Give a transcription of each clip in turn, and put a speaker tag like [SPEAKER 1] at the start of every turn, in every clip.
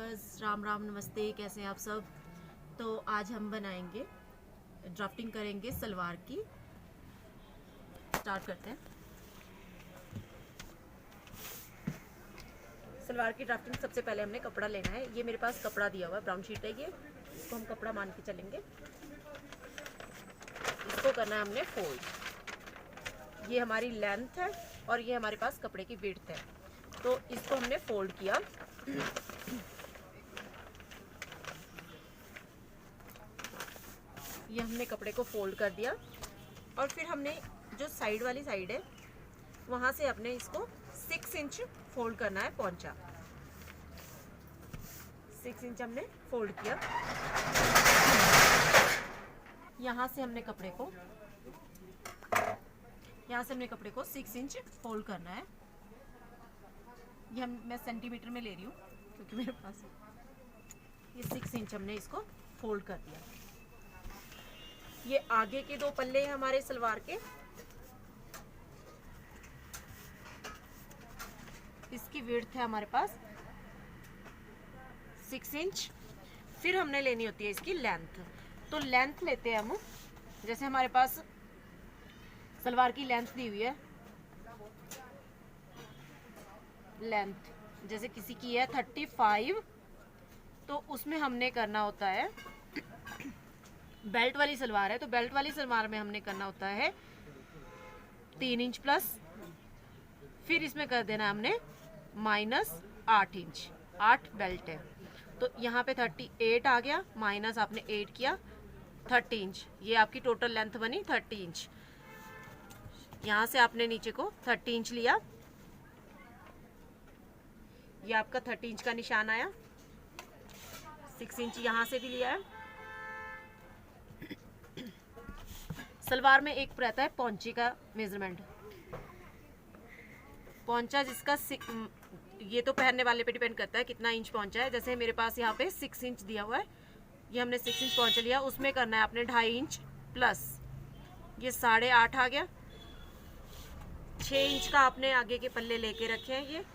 [SPEAKER 1] Viewers, Ram Ram नमस्ते। कैसे हैं आप सब। तो आज हम बनाएंगे, ड्राफ्टिंग करेंगे सलवार की। स्टार्ट करते हैं। सलवार की ड्राफ्टिंग सबसे पहले हमने कपड़ा लेना है। ये मेरे पास कपड़ा दिया हुआ है, ब्राउन शीट है ये। इसको हम कपड़ा मान के चलेंगे। इसको करना है हमने फोल्ड। ये हमारी लेंथ है और ये हमारे पास कपड़े की विड्थ है। तो इसको हमने फोल्ड किया। ये हमने कपड़े को फोल्ड कर दिया और फिर हमने जो साइड वाली साइड है वहां से अपने इसको 6 इंच फोल्ड करना है पौंचा। 6 इंच हमने फोल्ड किया। यहाँ से हमने कपड़े को 6 इंच फोल्ड करना है। ये मैं सेंटीमीटर में ले रही हूँ क्योंकि मेरे पास ये 6 इंच हमने इसको फोल्ड कर दिया। ये आगे के दो पल्ले हैं हमारे सलवार के। इसकी विड्थ है हमारे पास 6 इंच। फिर हमने लेनी होती है इसकी लेंथ। तो लेंथ लेते हैं हम, जैसे हमारे पास सलवार की लेंथ दी हुई है। लेंथ जैसे किसी की है 35, तो उसमें हमने करना होता है, बेल्ट वाली सलवार है तो बेल्ट वाली सलवार में हमने करना होता है 3 इंच प्लस। फिर इसमें कर देना है हमने -8 इंच। 8 बेल्ट है तो यहाँ पे 38 आ गया, माइनस आपने 8 किया 30 इंच। ये आपकी टोटल लेंथ बनी 30 इंच। यहाँ से आपने नीचे को 30 इंच लिया। ये आपका 30 इंच का निशान आया। 6 इंच यहाँ से भी लिया है। सलवार में एक रहता है पौंचे का मेजरमेंट। पौंचा जिसका ये तो पहनने वाले पे डिपेंड करता है कितना इंच पौंचा है। जैसे मेरे पास यहाँ पे 6 इंच दिया हुआ है, ये हमने 6 इंच पौंचा लिया। उसमें करना है आपने 2.5 इंच प्लस, ये 8.5 आ गया। 6 इंच का आपने आगे के पल्ले लेके रखे हैं।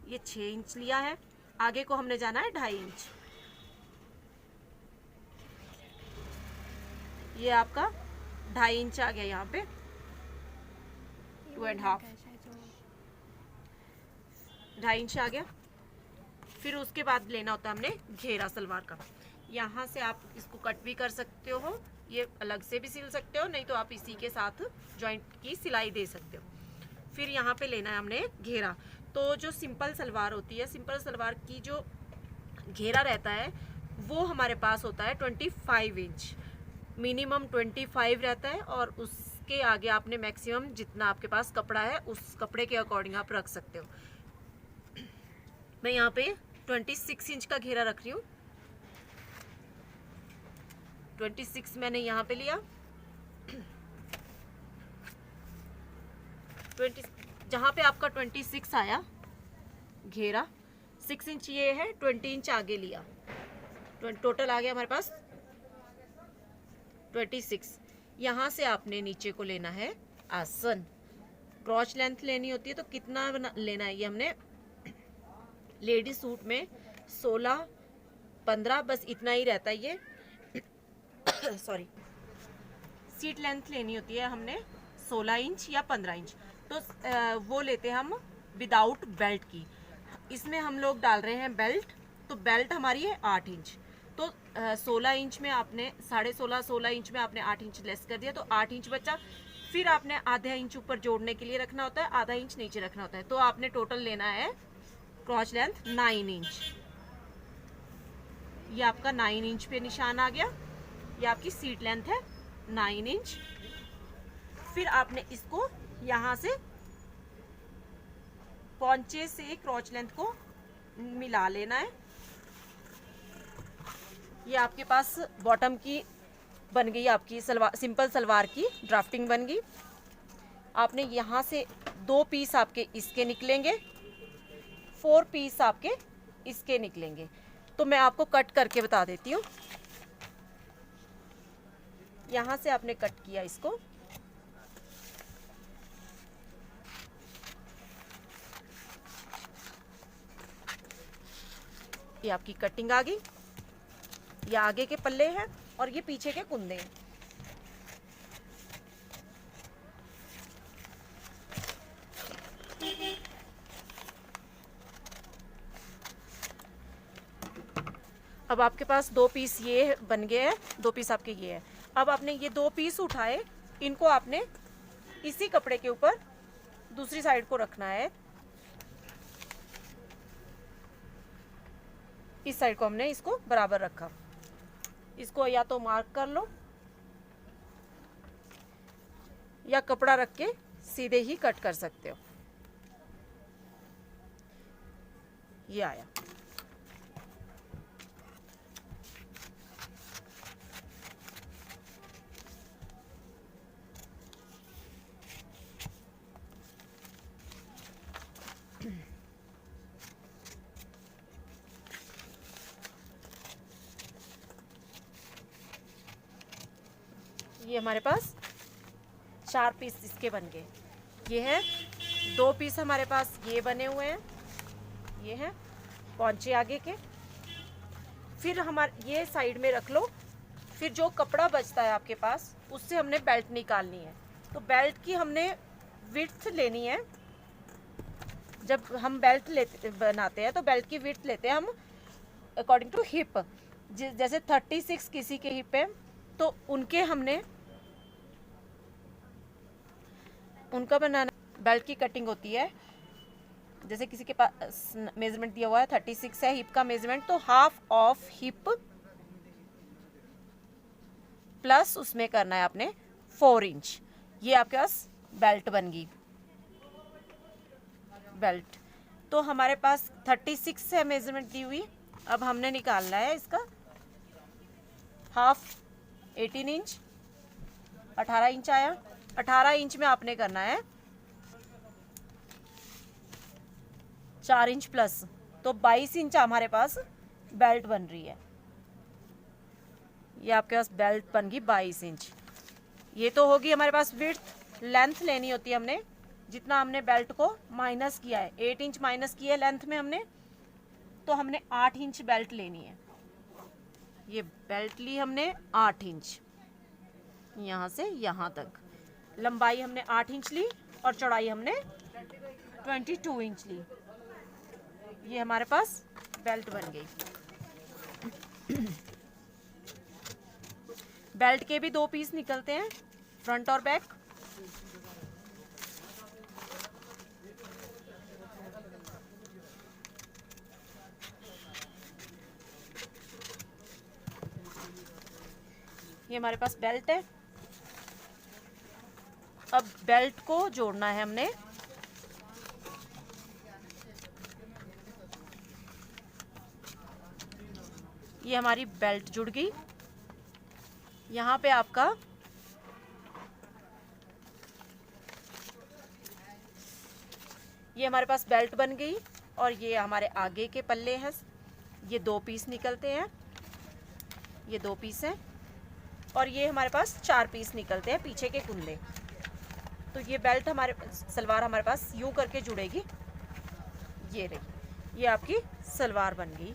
[SPEAKER 1] ये 6 इंच लिया है। आगे को हमने जाना है 2.5 इंच। ये आपका 2.5 इंच आ गया यहाँ पे, 2.5, 2.5 इंच आ गया। फिर उसके बाद लेना होता है हमने घेरा सलवार का। यहाँ से आप इसको कट भी कर सकते हो, ये अलग से भी सिल सकते हो, नहीं तो आप इसी के साथ जॉइंट की सिलाई दे सकते हो। फिर यहाँ पे लेना है हमने घेरा। तो जो सिंपल सलवार होती है, सिंपल सलवार की जो घेरा रहता है वो हमारे पास होता है 25 इंच। मिनिमम 25 रहता है और उसके आगे आपने मैक्सिमम जितना आपके पास कपड़ा है उस कपड़े के अकॉर्डिंग आप रख सकते हो। मैं यहाँ पे 26 इंच का घेरा रख रही हूँ। 26 मैंने यहाँ पे लिया। 20 जहाँ पे आपका 26 आया घेरा, 6 इंच ये है, 20 इंच आगे लिया, टोटल आ गया हमारे पास 26। यहाँ से आपने नीचे को लेना है आसन। क्रॉच लेंथ लेनी होती है तो कितना लेना है, ये हमने लेडी सूट में 16, 15 बस इतना ही रहता है ये। सॉरी, सीट लेंथ लेनी होती है हमने 16 इंच या 15 इंच। तो वो लेते हैं हम विदाउट बेल्ट की। इसमें हम लोग डाल रहे हैं बेल्ट, तो बेल्ट हमारी है 8 इंच। तो 16 इंच में आपने 16.5 इंच में आपने 8 इंच लेस कर दिया तो 8 इंच बचा। फिर आपने आधा इंच ऊपर जोड़ने के लिए रखना होता है, आधा इंच नीचे रखना होता है। तो आपने टोटल लेना है क्रॉच लेंथ 9 इंच। ये आपका 9 इंच पे निशान आ गया। ये आपकी सीट लेंथ है 9 इंच। फिर आपने इसको यहाँ से पौंचे से क्रॉच लेंथ को मिला लेना है। ये आपके पास बॉटम की बन गई, आपकी सलवार, सिंपल सलवार की ड्राफ्टिंग बन गई। आपने यहाँ से 2 पीस आपके इसके निकलेंगे, 4 पीस आपके इसके निकलेंगे। तो मैं आपको कट करके बता देती हूँ। यहाँ से आपने कट किया इसको, ये आपकी कटिंग आ गई। ये आगे के पल्ले हैं और ये पीछे के कुंदे हैं। अब आपके पास 2 पीस ये बन गए हैं, 2 पीस आपके ये है। अब आपने ये 2 पीस उठाए, इनको आपने इसी कपड़े के ऊपर दूसरी साइड को रखना है। इस साइड को हमने इसको बराबर रखा। इसको या तो मार्क कर लो या कपड़ा रख के सीधे ही कट कर सकते हो। ये आया। ये हमारे पास 4 पीस इसके बन गए। ये है 2 पीस हमारे पास ये बने हुए हैं, ये हैं पौंचे आगे के। फिर हमारे ये साइड में रख लो। फिर जो कपड़ा बचता है आपके पास, उससे हमने बेल्ट निकालनी है। तो बेल्ट की हमने विड्थ लेनी है। जब हम बेल्ट लेते बनाते हैं तो बेल्ट की विड्थ लेते हैं हम अकॉर्डिंग टू हिप। जैसे 36 किसी के हिप है तो उनका बनाना। बेल्ट की कटिंग होती है, जैसे किसी के पास मेजरमेंट दिया हुआ है 36 है हिप का मेजरमेंट, तो हाफ ऑफ हिप प्लस उसमें करना है आपने 4 इंच। ये आपके पास बेल्ट बन गई। बेल्ट तो हमारे पास 36 है मेजरमेंट दी हुई। अब हमने निकालना है इसका हाफ 18 इंच, 18 इंच आया। 18 इंच में आपने करना है 4 इंच प्लस, तो 22 इंच हमारे पास बेल्ट बन रही है। ये आपके पास बेल्ट बन गई 22 इंच। ये तो होगी हमारे पास विड्थ। लेंथ लेनी होती है हमने, जितना हमने बेल्ट को माइनस किया है। 8 इंच माइनस किया है लेंथ में हमने, तो हमने 8 इंच बेल्ट लेनी है। ये बेल्ट ली हमने 8 इंच, यहाँ से यहाँ तक। लंबाई हमने 8 इंच ली और चौड़ाई हमने 22 इंच ली। ये हमारे पास बेल्ट बन गई। बेल्ट के भी 2 पीस निकलते हैं, फ्रंट और बैक। ये हमारे पास बेल्ट है। अब बेल्ट को जोड़ना है हमने। ये हमारी बेल्ट जुड़ गई। यहाँ पे आपका ये हमारे पास बेल्ट बन गई और ये हमारे आगे के पल्ले हैं। ये 2 पीस निकलते हैं, ये 2 पीस हैं और ये हमारे पास 4 पीस निकलते हैं पीछे के कुंदे। तो ये बेल्ट हमारे सलवार हमारे पास यूं करके जुड़ेगी। ये रही, ये आपकी सलवार बन गई।